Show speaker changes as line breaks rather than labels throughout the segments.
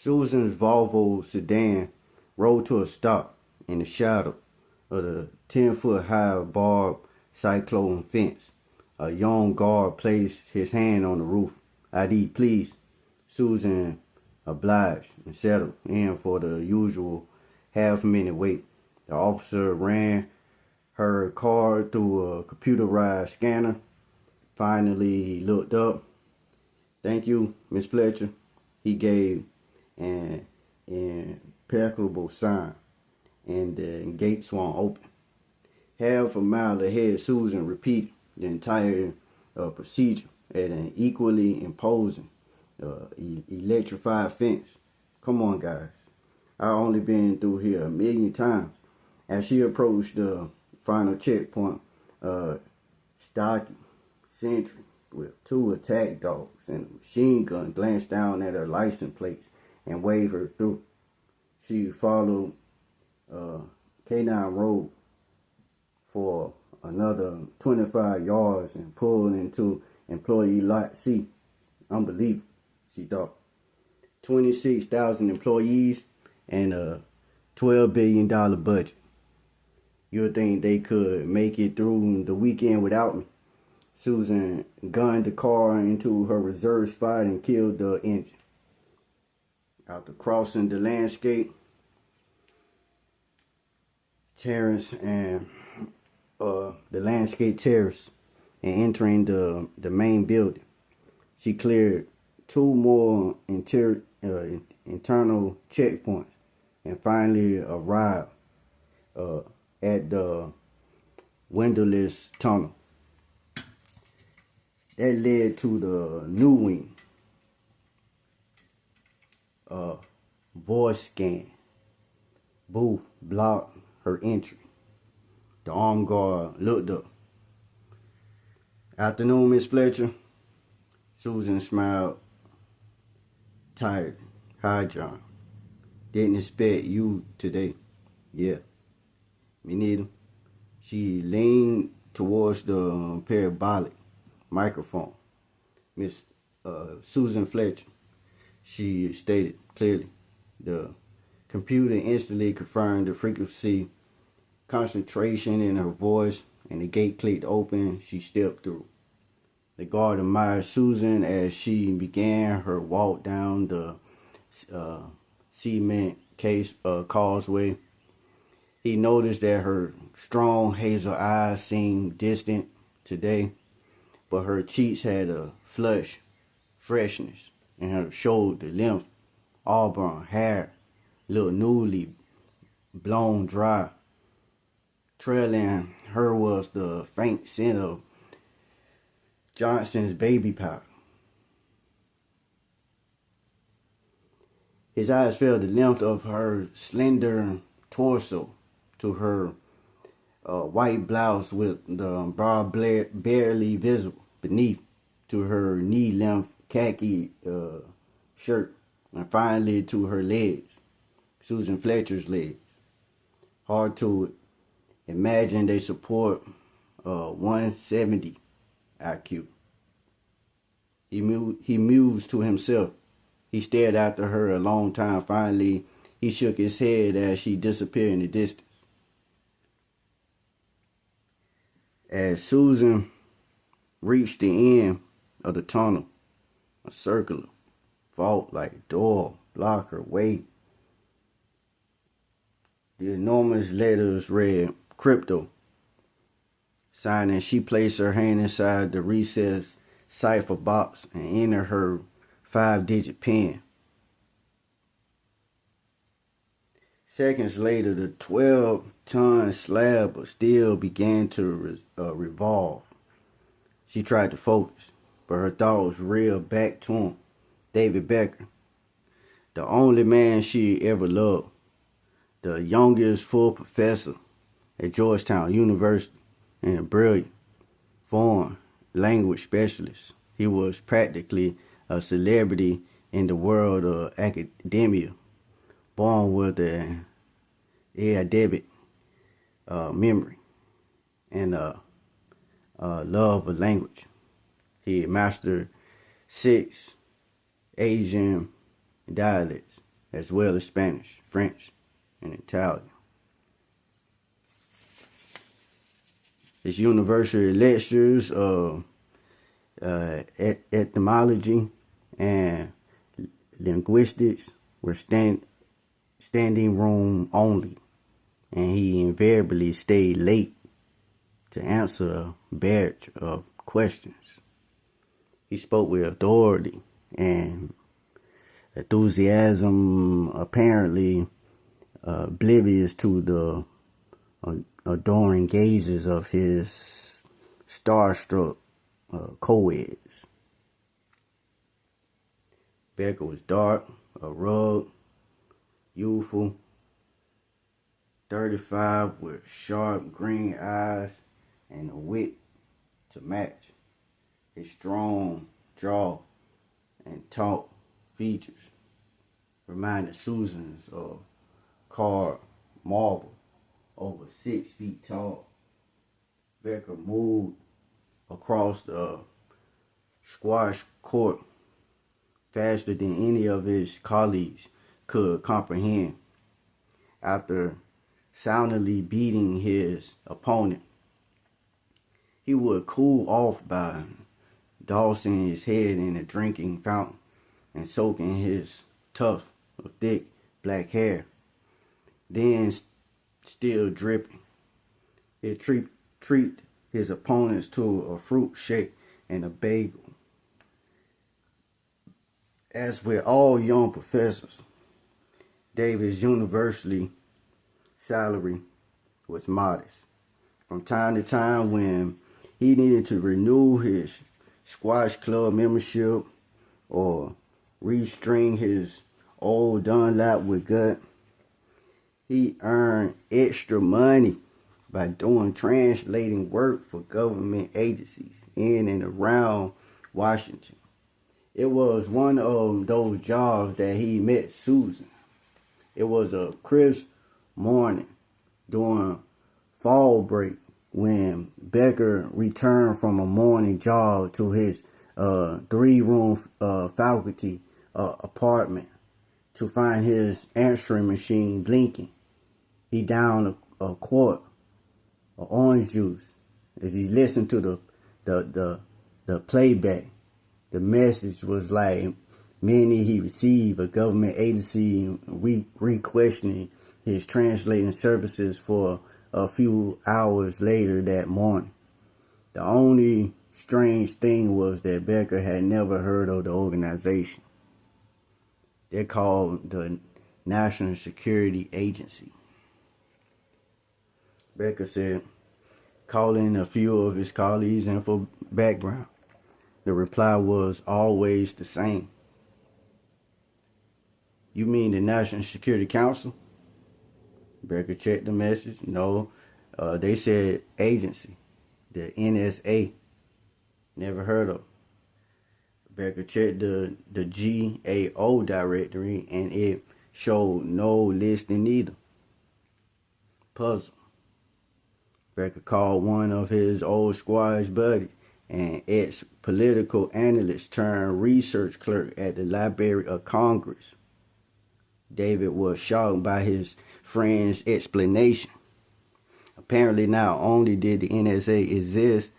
Susan's Volvo sedan rolled to a stop in the shadow of the 10-foot high barbed cyclone fence. A young guard placed his hand on the roof. ID, please. Susan obliged and settled in for the usual half-minute wait. The officer ran her card through a computerized scanner. Finally, he looked up. Thank you, Miss Fletcher. He gave an impeccable sign, and the gate swung open. Half a mile ahead, Susan repeated the entire procedure at an equally imposing, electrified fence. Come on, guys. I've only been through here a million times. As she approached the final checkpoint, stocky sentry with 2 attack dogs and a machine gun glanced down at her license plates and waved her through. She followed K9 Road for another 25 yards and pulled into employee lot C. Unbelievable, she thought. 26,000 employees and a $12 billion budget. You'd think they could make it through the weekend without me. Susan gunned the car into her reserve spot and killed the engine. After crossing the landscape terrace and the landscape terrace and entering the main building, she cleared 2 more internal checkpoints and finally arrived at the windowless tunnel that led to the new wing. Voice scan booth blocked her entry. The armed guard looked up. Afternoon, Miss Fletcher. Susan smiled. Tired. Hi, John. Didn't expect you today. Yeah, me neither. She leaned towards the parabolic microphone. Miss Susan Fletcher, she stated clearly. The computer instantly confirmed the frequency concentration in her voice, and the gate clicked open. She stepped through. The guard admired Susan as she began her walk down the cement causeway. He noticed that her strong hazel eyes seemed distant today, but her cheeks had a flush freshness, and her shoulder length auburn hair looked newly blown dry. Trailing her was the faint scent of Johnson's baby powder. His eyes fell the length of her slender torso to her white blouse with the bra barely visible beneath, to her knee-length khaki shirt, and finally to her legs, Susan Fletcher's legs. Hard to imagine they support 170 IQ. He mused to himself. He stared after her a long time. Finally, he shook his head as she disappeared in the distance. As Susan reached the end of the tunnel, a circular, vault-like door blocked her way. The enormous letters read, "Crypto." Signing, she placed her hand inside the recessed cipher box and entered her 5-digit PIN. Seconds later, the 12-ton slab of steel began to revolve. She tried to focus, but her thoughts reeled back to him, David Becker, the only man she ever loved, the youngest full professor at Georgetown University, and a brilliant foreign language specialist. He was practically a celebrity in the world of academia, born with an erudite memory and a love of language. He mastered 6 Asian dialects as well as Spanish, French, and Italian. His university lectures etymology and linguistics were standing room only, and he invariably stayed late to answer a batch of questions. He spoke with authority and enthusiasm, apparently oblivious to the adoring gazes of his starstruck co-eds. Becker was dark, a rugged, youthful, 35 with sharp green eyes and a wit to match. His strong jaw and taut features reminded Susans of carved marble over 6 feet tall. Becker moved across the squash court faster than any of his colleagues could comprehend. After soundly beating his opponent, he would cool off by dousing his head in a drinking fountain and soaking his tuft of thick black hair. Then, still dripping, he'd treat his opponents to a fruit shake and a bagel. As with all young professors, David's university salary was modest. From time to time, when he needed to renew his squash club membership or restring his old Dunlap with gut, he earned extra money by doing translating work for government agencies in and around Washington. It was one of those jobs that he met Susan. It was a crisp morning during fall break when Becker returned from a morning jog to his 3-room faculty apartment to find his answering machine blinking. He downed a quart of orange juice as he listened to the playback. The message was like many he received a government agency re-questioning his translating services for a few hours later that morning. The only strange thing was that Becker had never heard of the organization. They're called the National Security Agency. Becker said, calling a few of his colleagues and for background. The reply was always the same. You mean the National Security Council? Becker checked the message. No, they said agency, the NSA. Never heard of. Becker checked the GAO directory and it showed no listing either. Puzzle. Becker called one of his old squash buddies, an ex-political analyst turned research clerk at the Library of Congress. David was shocked by his friend's explanation. Apparently not only did the NSA exist,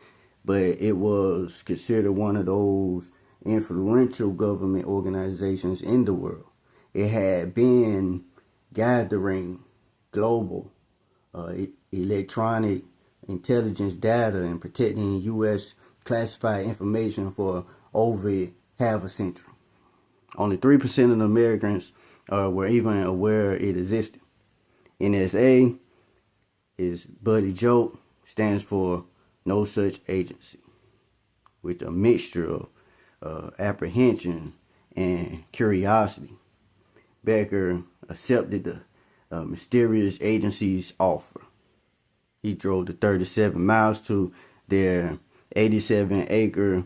but it was considered one of those influential government organizations in the world. It had been gathering global electronic intelligence data and protecting U.S. classified information for over half a century. Only 3% of Americans were even aware it existed. NSA is Buddy Joke, stands for No Such Agency, with a mixture of apprehension and curiosity. Becker accepted the mysterious agency's offer. He drove the 37 miles to their 87-acre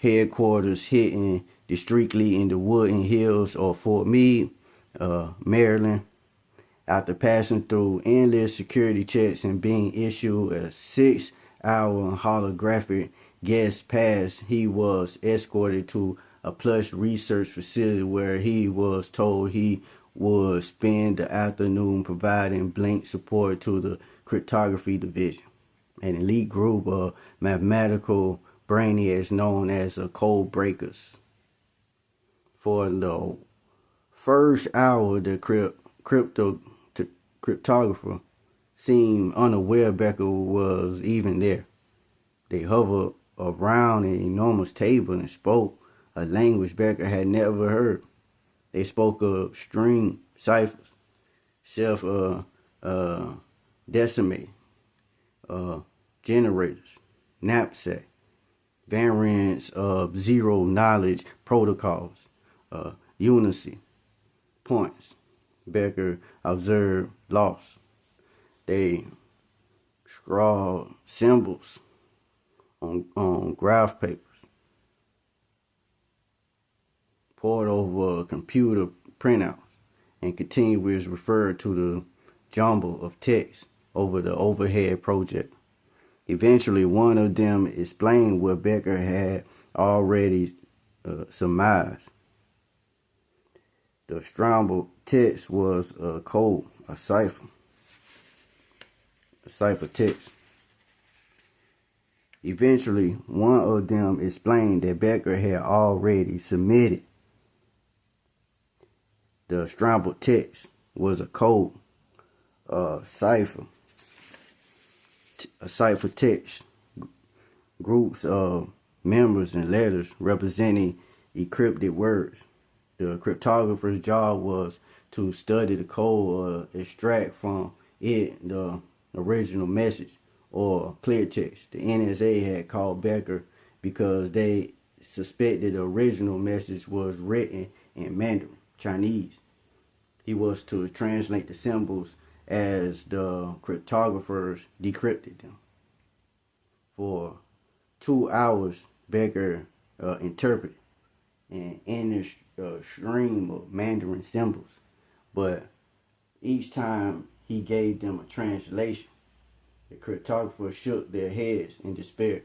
headquarters hidden discreetly in the Woodland Hills of Fort Meade, Maryland. After passing through endless security checks and being issued a 6-hour holographic guests passed, he was escorted to a plush research facility where he was told he would spend the afternoon providing blank support to the cryptography division, an elite group of mathematical brainiacs known as the Code Breakers. For the first hour, the cryptographer seemed unaware Becker was even there. They hovered around an enormous table and spoke a language Becker had never heard. They spoke of string ciphers, self-decimated, generators, knapsack, variants of zero-knowledge protocols, unity, points. Becker observed loss. They scrawled symbols on graph papers, poured over computer printouts, and continuously referred to the jumble of text over the overhead projector. Eventually, one of them explained what Becker had already surmised. The scrambled text was a code, a cipher text. Eventually, one of them explained that Becker had already submitted. The scrambled text was a code, a cipher text, groups of members and letters representing encrypted words. The cryptographer's job was to study the code or extract from it the original message or clear text. The NSA had called Becker because they suspected the original message was written in Mandarin, Chinese. He was to translate the symbols as the cryptographers decrypted them. For 2 hours, Becker interpreted an endless stream of Mandarin symbols, but each time he gave them a translation, the cryptographers shook their heads in despair.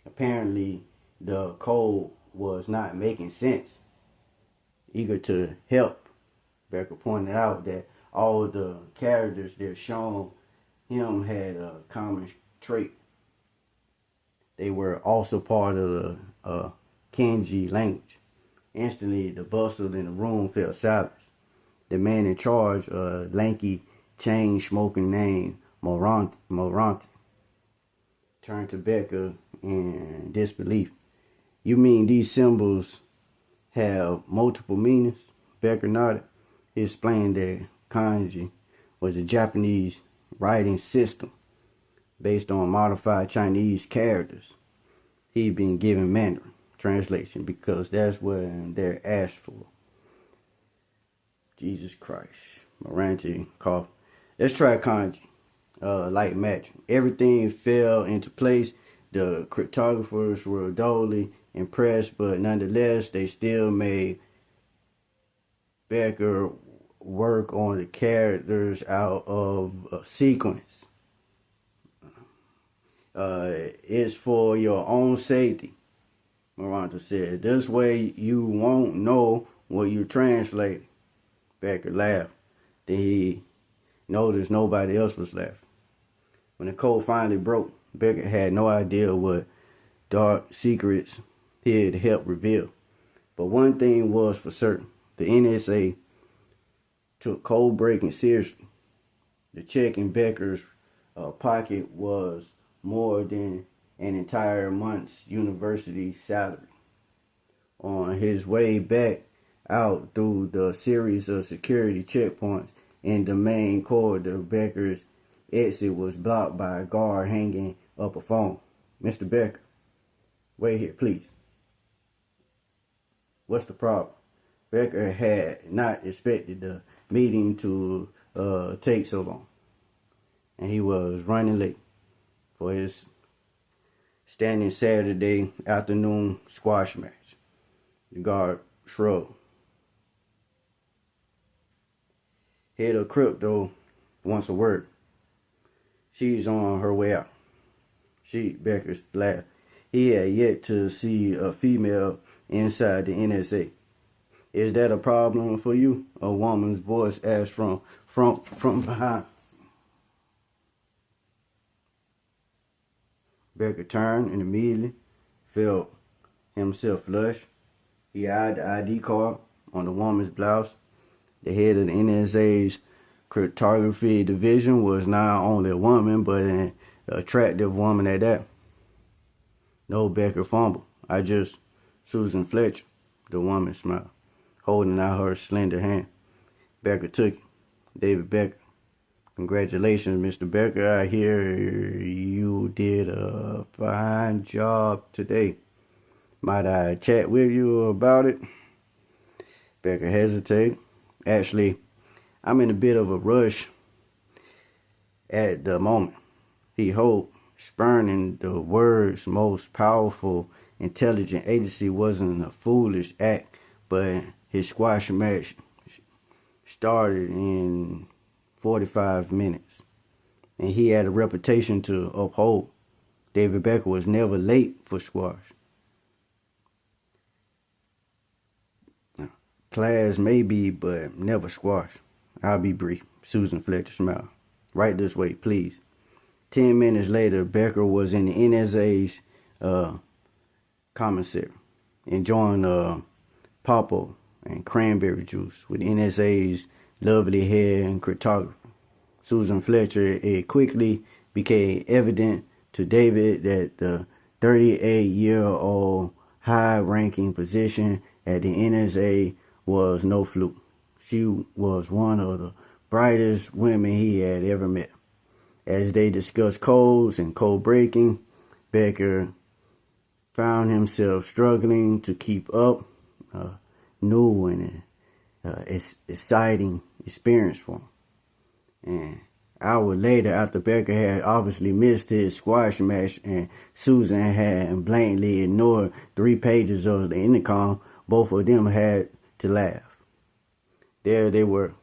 Apparently, the code was not making sense. Eager to help, Becker pointed out that all the characters that shown him had a common trait. They were also part of the Kanji language. Instantly, the bustle in the room fell silent. The man in charge, a lanky, chain-smoking named Moranti, turned to Becker in disbelief. "You mean these symbols have multiple meanings?" Becker nodded. He explained that kanji was a Japanese writing system based on modified Chinese characters. He'd been given Mandarin translation because that's what they're asked for. Jesus Christ. Moranti coughed. "Let's try kanji." Like magic. Everything fell into place. The cryptographers were duly impressed, but nonetheless, they still made Becker work on the characters out of a sequence. It's for your own safety, Moranti said. "This way you won't know what you translate." Becker laughed. Then he noticed nobody else was laughing. When the code finally broke, Becker had no idea what dark secrets he had helped reveal. But one thing was for certain. The NSA took code breaking seriously. The check in Becker's pocket was more than an entire month's university salary. On his way back out through the series of security checkpoints in the main corridor, Becker's exit was blocked by a guard hanging up a phone. "Mr. Becker, wait here, please." "What's the problem?" Becker had not expected the meeting to take so long, and he was running late for his standing Saturday afternoon squash match. The guard shrugged. "Head of crypto wants a word. She's on her way out." Becker laughed. he had yet to see a female inside the NSA. Is that a problem for you? A woman's voice asked from behind. Becker turned and immediately felt himself flush. He eyed the ID card on the woman's blouse. The head of the NSA's cryptography division was not only a woman, but an attractive woman at that. No, Becker fumbled. Susan Fletcher, the woman smiled, holding out her slender hand. Becker took it. David Becker. Congratulations, Mr. Becker. I hear you did a fine job today. Might I chat with you about it? Becker hesitated. Actually, I'm in a bit of a rush at the moment. He hoped spurning the world's most powerful intelligence agency wasn't a foolish act, but his squash match started in 45 minutes, and he had a reputation to uphold. David Becker was never late for squash. Class may be, but never squash. I'll be brief. Susan Fletcher smiled. Right this way, please. 10 minutes later, Becker was in the NSA's commissary, enjoying popple and cranberry juice with NSA's lovely hair and cryptography. Susan Fletcher, it quickly became evident to David that the 38-year-old high-ranking position at the NSA was no fluke. She was one of the brightest women he had ever met. As they discussed codes and code breaking, Becker found himself struggling to keep up. New and exciting experience for him. And hours later, after Becker had obviously missed his squash match and Susan had blatantly ignored 3 pages of the intercom, both of them had to laugh. There they were.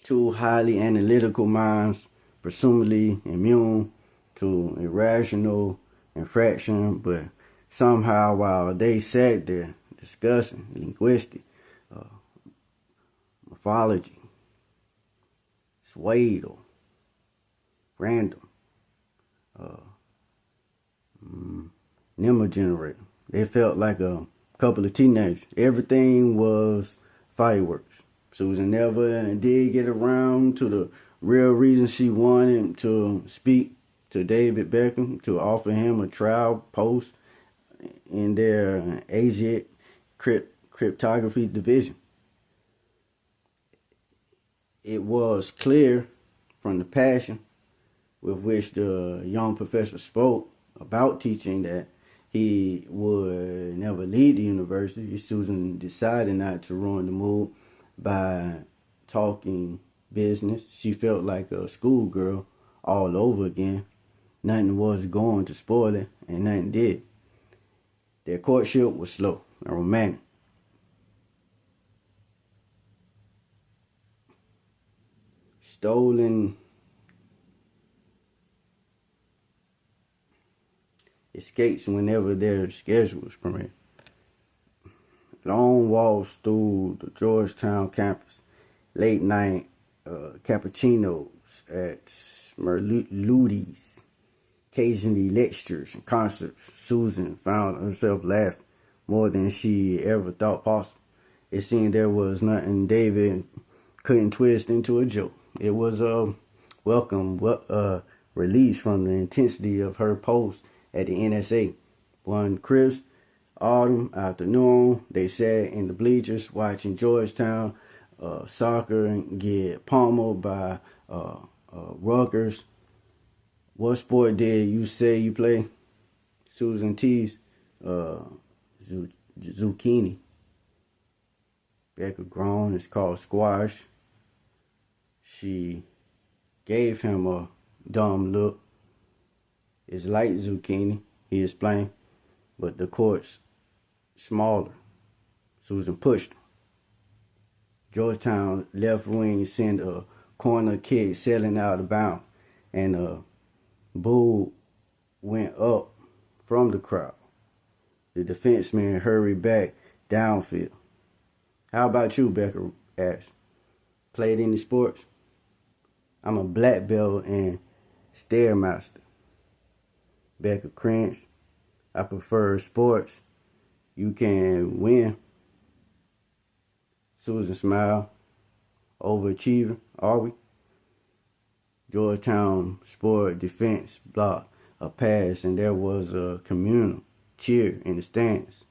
2 highly analytical minds, presumably immune to irrational infraction, but somehow while they sat there discussing linguistics, morphology, swaddle, random, number generator, they felt like a couple of teenagers. Everything was fireworks. Susan never did get around to the real reason she wanted to speak to David Beckham, to offer him a trial post in their Asiatic cryptography division. It was clear from the passion with which the young professor spoke about teaching that he would never leave the university. Susan decided not to ruin the mood by talking business. She felt like a schoolgirl all over again. Nothing was going to spoil it, and nothing did. Their courtship was slow and romantic. Stolen escapes whenever their schedules permit. Long walks through the Georgetown campus. Late night cappuccinos at Merludi's. Occasionally lectures and concerts. Susan found herself laughing more than she ever thought possible. It seemed there was nothing David couldn't twist into a joke. It was a welcome release from the intensity of her post at the NSA. One crisp autumn afternoon, they sat in the bleachers watching Georgetown soccer get pummeled by Rutgers. What sport did you say you play? Susan teased. Zucchini. Becker groaned. It's called squash. She gave him a dumb look. It's like zucchini, he explained, but the court's smaller. Susan pushed him. Georgetown left wing sent a corner kick sailing out of bounds, and Bull went up from the crowd. The defenseman hurried back downfield. How about you, Becker asked. Played any sports? I'm a black belt in Stairmaster. Becker cringed. I prefer sports. You can win. Susan smiled. Overachieving, are we? Georgetown sport defense blocked a pass, and there was a communal cheer in the stands.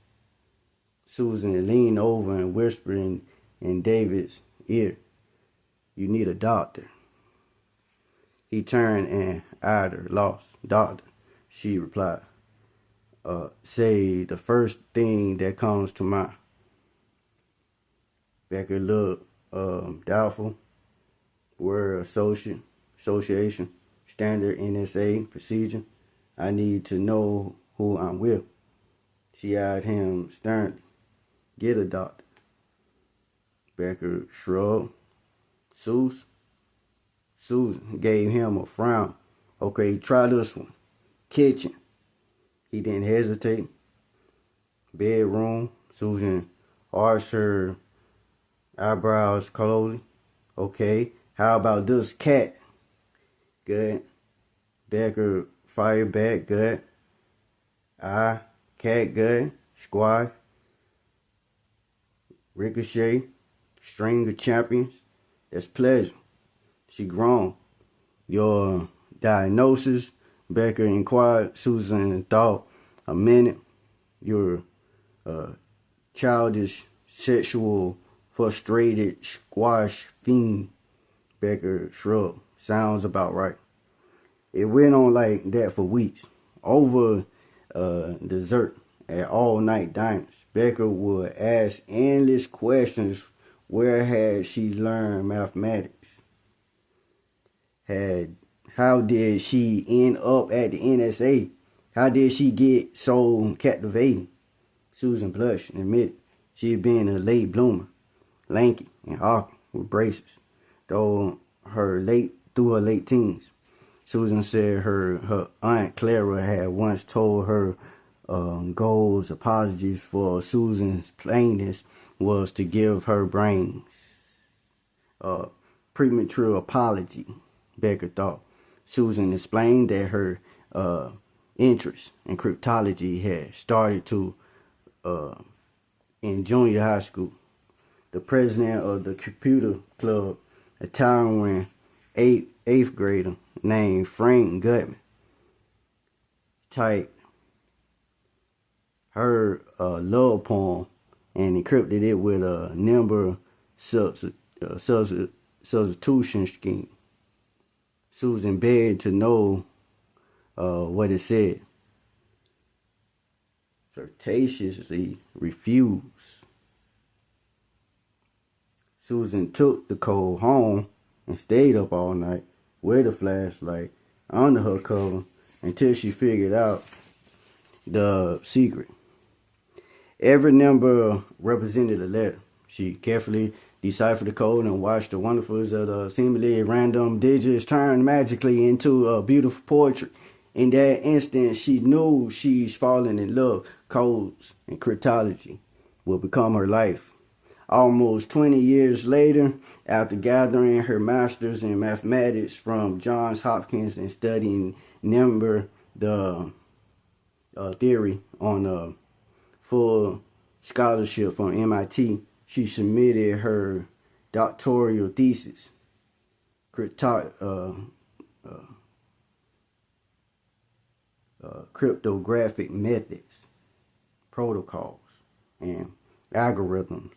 Susan leaned over and whispered in David's ear, "You need a doctor." He turned and eyed her, lost. "Doctor," she replied. Say the first thing that comes to mind." Becker looked doubtful. Word association, standard NSA procedure. "I need to know who I'm with." She eyed him sternly. "Get a doctor." Becker shrugged. Susan gave him a frown. "Okay, try this one. Kitchen." He didn't hesitate. "Bedroom." Susan arched her eyebrows coldly. "Okay, how about this? Cat." "Good." Becker fired back. "Good." Cat, good. Squash. Ricochet. String of champions. That's pleasure. She groaned. "Your diagnosis?" Becker inquired. Susan thought a minute. "You're childish, sexual, frustrated squash fiend." Becker shrugged. "Sounds about right." It went on like that for weeks. Over dessert at all-night diners, Becker would ask endless questions. Where had she learned mathematics? How did she end up at the NSA? How did she get so captivating? Susan blushed and admitted she had been a late bloomer, lanky and awkward with braces, through her late teens. Susan said her Aunt Clara had once told her Gold's apologies for Susan's plainness was to give her brains a premature apology, Becker thought. Susan explained that her interest in cryptology had started in junior high school. The president of the computer club, a towering eighth grader named Frank Gutman, typed her love poem and encrypted it with a number substitution scheme. Susan begged to know what it said. Flirtatiously refused. Susan took the code home and stayed up all night with a flashlight under her cover until she figured out the secret. Every number represented a letter. She carefully deciphered the code and watched the wonderfulness of the seemingly random digits turn magically into a beautiful poetry. In that instant, she knew she's fallen in love. Codes and cryptology will become her life. Almost 20 years later, after gathering her master's in mathematics from Johns Hopkins and studying number theory on full scholarship from MIT, she submitted her doctoral thesis, cryptographic methods, protocols, and algorithms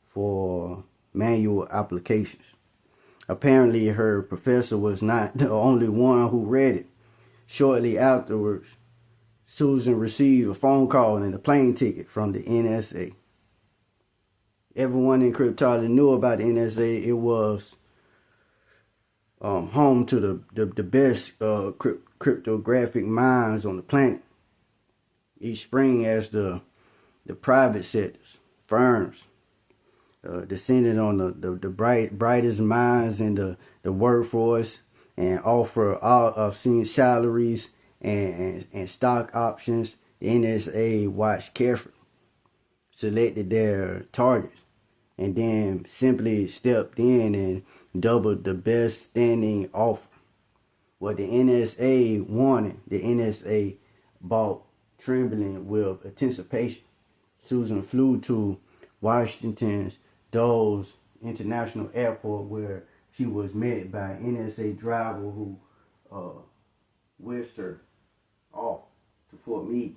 for manual applications. Apparently, her professor was not the only one who read it. Shortly afterwards, Susan received a phone call and a plane ticket from the NSA. Everyone in cryptology knew about the NSA. It was home to the best cryptographic minds on the planet. Each spring, as the private sectors, firms, descended on the brightest minds in the workforce and offer all obscene salaries and stock options. The NSA watched carefully, selected their targets, and then simply stepped in and doubled the best standing offer. What the NSA wanted, the NSA bought, trembling with anticipation. Susan flew to Washington's Dulles International Airport, where she was met by an NSA driver who whisked her off to Fort Meade.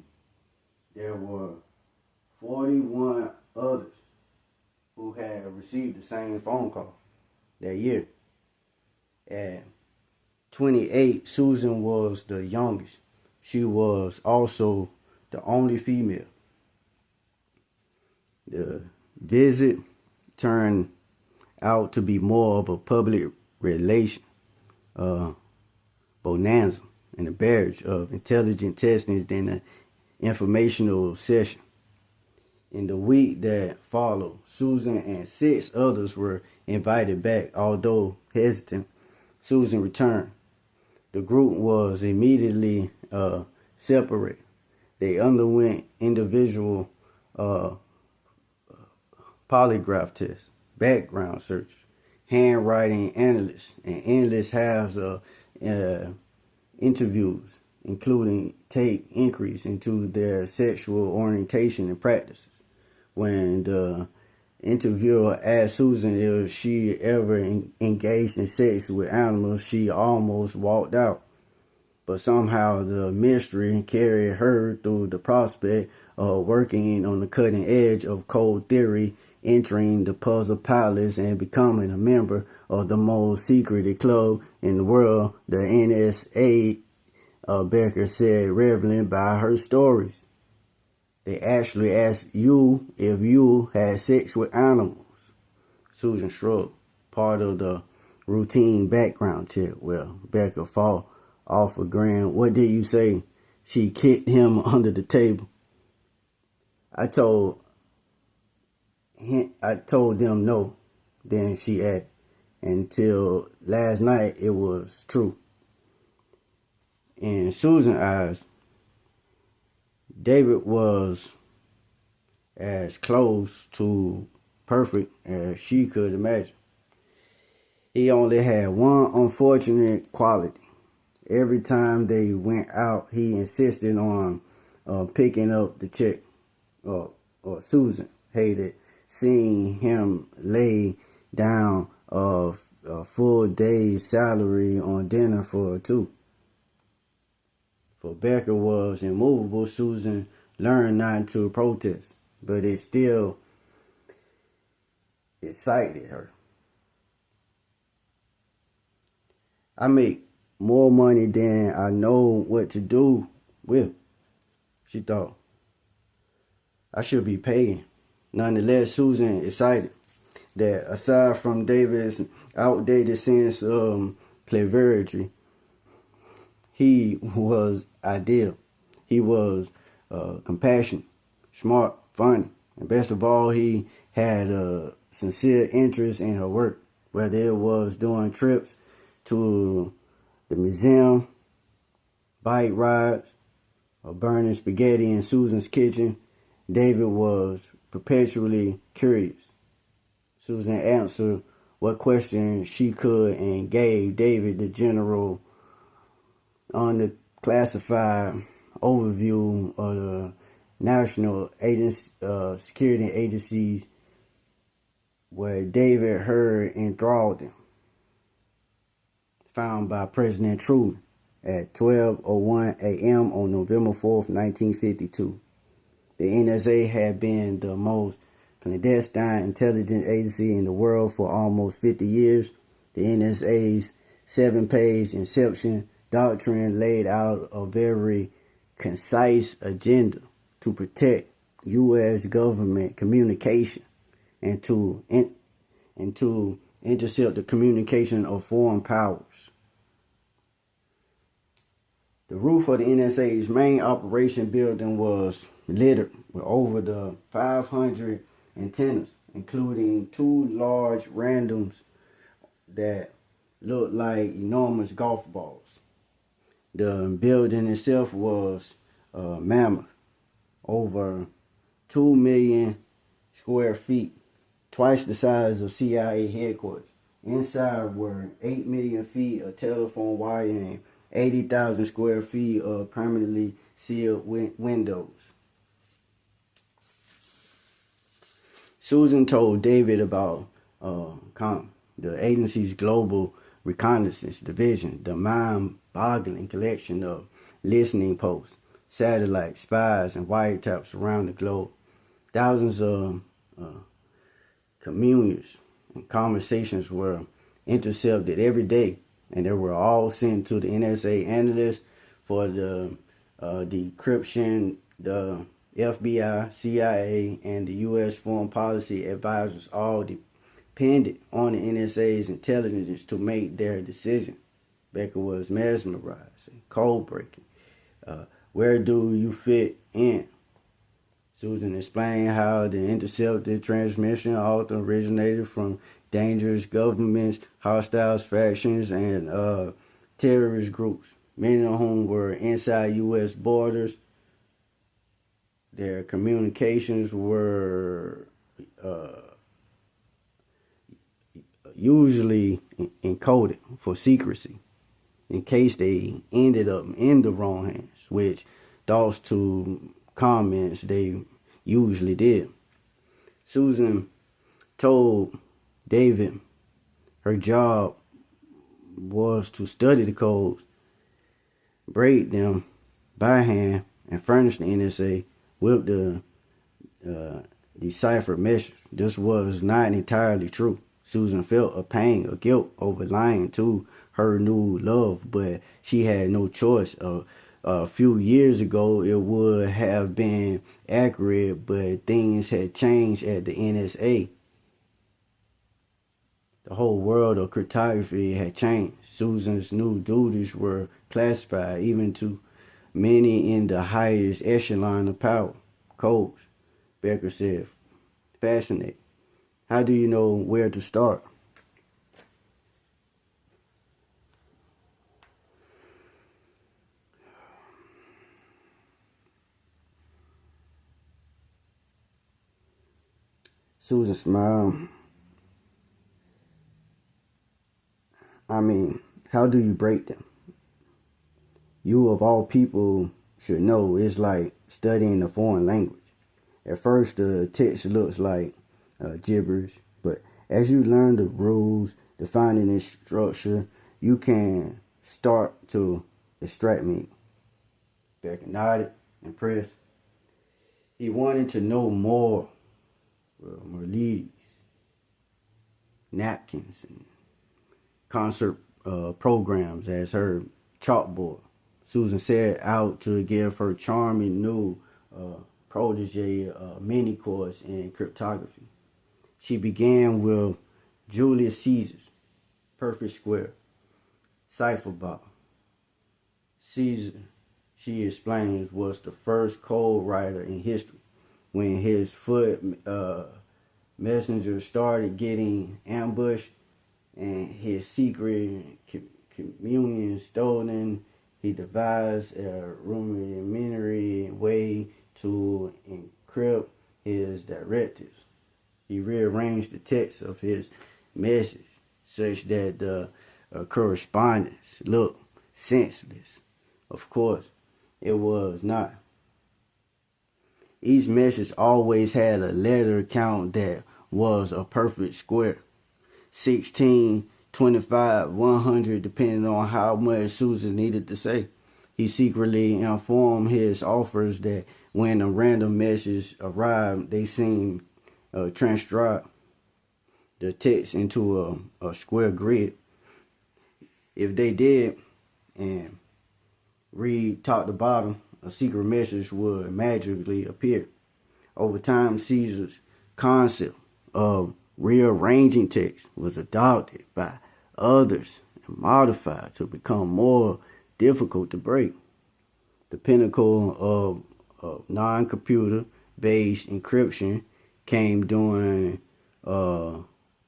There were 41 others who had received the same phone call that year. At 28, Susan was the youngest. She was also the only female. The visit turned out to be more of a public relation bonanza and a barrage of intelligent testing than an informational session. In the week that followed, Susan and 6 others were invited back. Although hesitant, Susan returned. The group was immediately separated. They underwent individual polygraph tests, background search, handwriting analysis, and endless halves of interviews, including take inquiries into their sexual orientation and practices. When the interviewer asked Susan if she ever engaged in sex with animals, she almost walked out. But somehow the mystery carried her through the prospect of working on the cutting edge of cold theory, entering the puzzle palace, and becoming a member of the most secretive club in the world, the NSA, Becker said reveling by her stories. They actually asked you if you had sex with animals. Susan shrugged, part of the routine background check. Well, Becker fought off a grin. What did you say? She kicked him under the table. I told them no. Then she added, until last night it was true. In Susan's eyes, David was as close to perfect as she could imagine. He only had one unfortunate quality. Every time they went out, he insisted on picking up the check. Or Susan hated seeing him lay down a full day's salary on dinner for two. For Becker was immovable. Susan learned not to protest, but it still excited her. I make more money than I know what to do with, she thought. I should be paying. Nonetheless, Susan excited that aside from David's outdated sense of cleverity, he was ideal. He was compassionate, smart, funny, and best of all, he had a sincere interest in her work, whether it was doing trips to the museum, bike rides, or burning spaghetti in Susan's kitchen. David was perpetually curious. Susan answered what question she could and gave David the general unclassified overview of the national security agencies where David heard enthralled him. Found by President Truman at 12:01 a.m. on November 4th, 1952. The NSA had been the most clandestine intelligence agency in the world for almost 50 years. The NSA's 7-page Inception Doctrine laid out a very concise agenda to protect U.S. government communication and to intercept the communication of foreign powers. The roof of the NSA's main operation building was littered with over the 500 antennas, including 2 large randoms that looked like enormous golf balls. The building itself was mammoth, over 2 million square feet, twice the size of CIA headquarters. Inside were 8 million feet of telephone wire and 80,000 square feet of permanently sealed windows. Susan told David about the agency's global reconnaissance division, the mind-boggling collection of listening posts, satellites, spies, and wiretaps around the globe. Thousands of communions and conversations were intercepted every day, and they were all sent to the NSA analysts for the decryption. The FBI, CIA, and the U.S. foreign policy advisors all depended on the NSA's intelligence to make their decision. Becker was mesmerized and cold-breaking. Where do you fit in? Susan explained how the intercepted transmission often originated from dangerous governments, hostile factions, and terrorist groups, many of whom were inside U.S. borders. Their communications were usually encoded for secrecy in case they ended up in the wrong hands, which thoughts to comments they usually did. Susan told David her job was to study the codes, break them by hand, and furnish the NSA with the deciphered message. This was not entirely true. Susan felt a pang of guilt over lying to her new love, but she had no choice. A few years ago, it would have been accurate, but things had changed at the NSA. The whole world of cryptography had changed. Susan's new duties were classified, even to many in the highest echelon of power. Codes, Becker said. Fascinating. How do you know where to start? Susan smiled. How do you break them? You of all people should know it's like studying a foreign language. At first the text looks like gibberish, but as you learn the rules, defining its structure, you can start to extract meaning. Becker nodded, impressed. He wanted to know more. Mercedes, napkins, and concert programs as her chalkboard. Susan set out to give her charming new protege a mini course in cryptography. She began with Julius Caesar's perfect square cipher. Caesar, she explains, was the first code writer in history. When his foot messengers started getting ambushed and his secret communion stolen, he devised a rudimentary way to encrypt his directives. He rearranged the text of his message such that the correspondence looked senseless. Of course, it was not. Each message always had a letter count that was a perfect square. 16, 25, 100, depending on how much Susan needed to say. He secretly informed his offers that when a random message arrived, they seemed transcribe the text into a square grid. If they did, and read top to bottom, a secret message would magically appear. Over time, Caesar's concept of rearranging text was adopted by others and modified to become more difficult to break. The pinnacle of non-computer based encryption came during World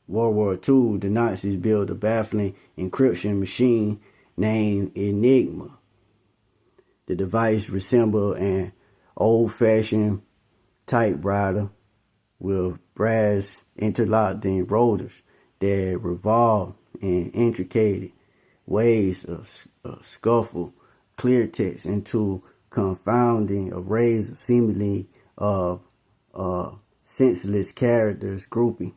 War II. The Nazis built a baffling encryption machine named Enigma. The device resembled an old-fashioned typewriter with brass interlocking rotors that revolved in intricate ways of scuffle clear text into confounding arrays of seemingly senseless characters grouping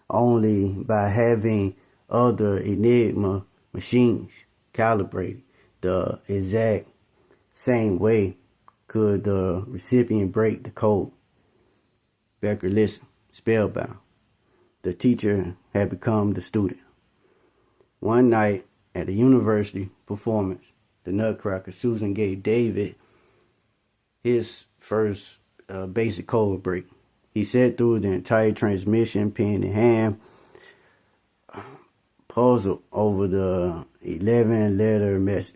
only by having other Enigma machines calibrated the exact same way could the recipient break the code. Becker listened, spellbound. The teacher had become the student. One night at a university performance, the Nutcracker, Susan gave David his first basic code break. He sat through the entire transmission, pen in hand, puzzled over the 11-letter message.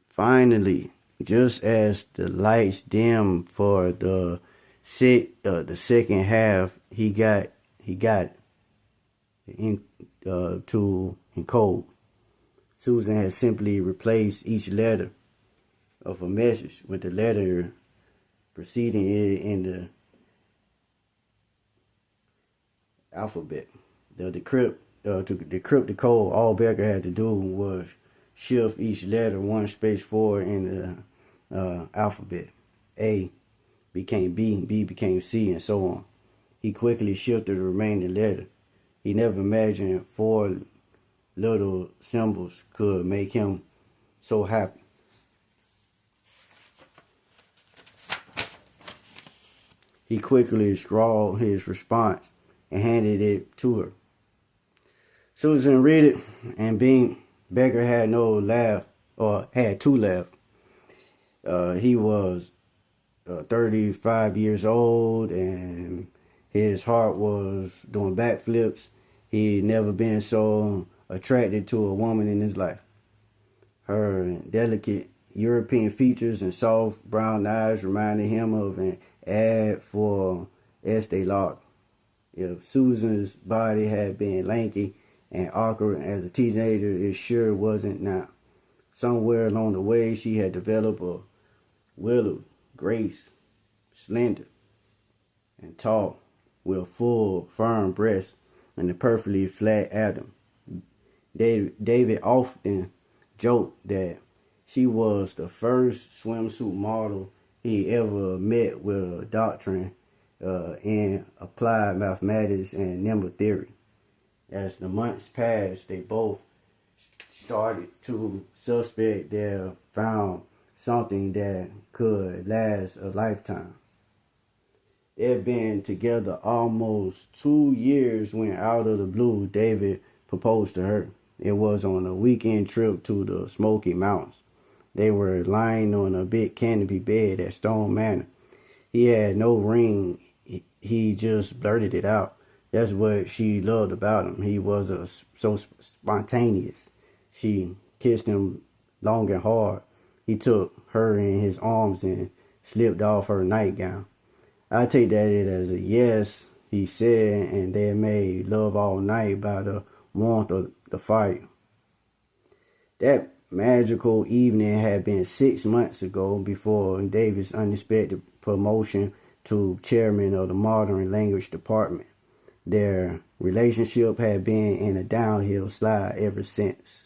Finally, just as the lights dimmed for the second half, he got it to encode. Susan had simply replaced each letter of a message with the letter preceding it in the alphabet. To decrypt the code, all Becker had to do was shift each letter one space forward in the alphabet. A became B, B became C, and so on. He quickly shifted the remaining letter. He never imagined 4 little symbols could make him so happy. He quickly scrawled his response and handed it to her. Susan read it and beamed. Becker had had to laugh. He was 35 years old and his heart was doing backflips. He'd never been so attracted to a woman in his life. Her delicate European features and soft brown eyes reminded him of an ad for Estee Lauder. If Susan's body had been lanky and awkward as a teenager, it sure wasn't now. Somewhere along the way, she had developed a willow grace, slender and tall, with full, firm breasts and a perfectly flat abdomen. David often joked that she was the first swimsuit model he ever met with a doctorate in applied mathematics and number theory. As the months passed, they both started to suspect they found something that could last a lifetime. They had been together almost 2 years when out of the blue, David proposed to her. It was on a weekend trip to the Smoky Mountains. They were lying on a big canopy bed at Stone Manor. He had no ring. He just blurted it out. That's what she loved about him. He was so spontaneous. She kissed him long and hard. He took her in his arms and slipped off her nightgown. I take that as a yes, he said, and they made love all night by the warmth of the fire. That magical evening had been 6 months ago, before David's unexpected promotion to chairman of the modern language department. Their relationship had been in a downhill slide ever since.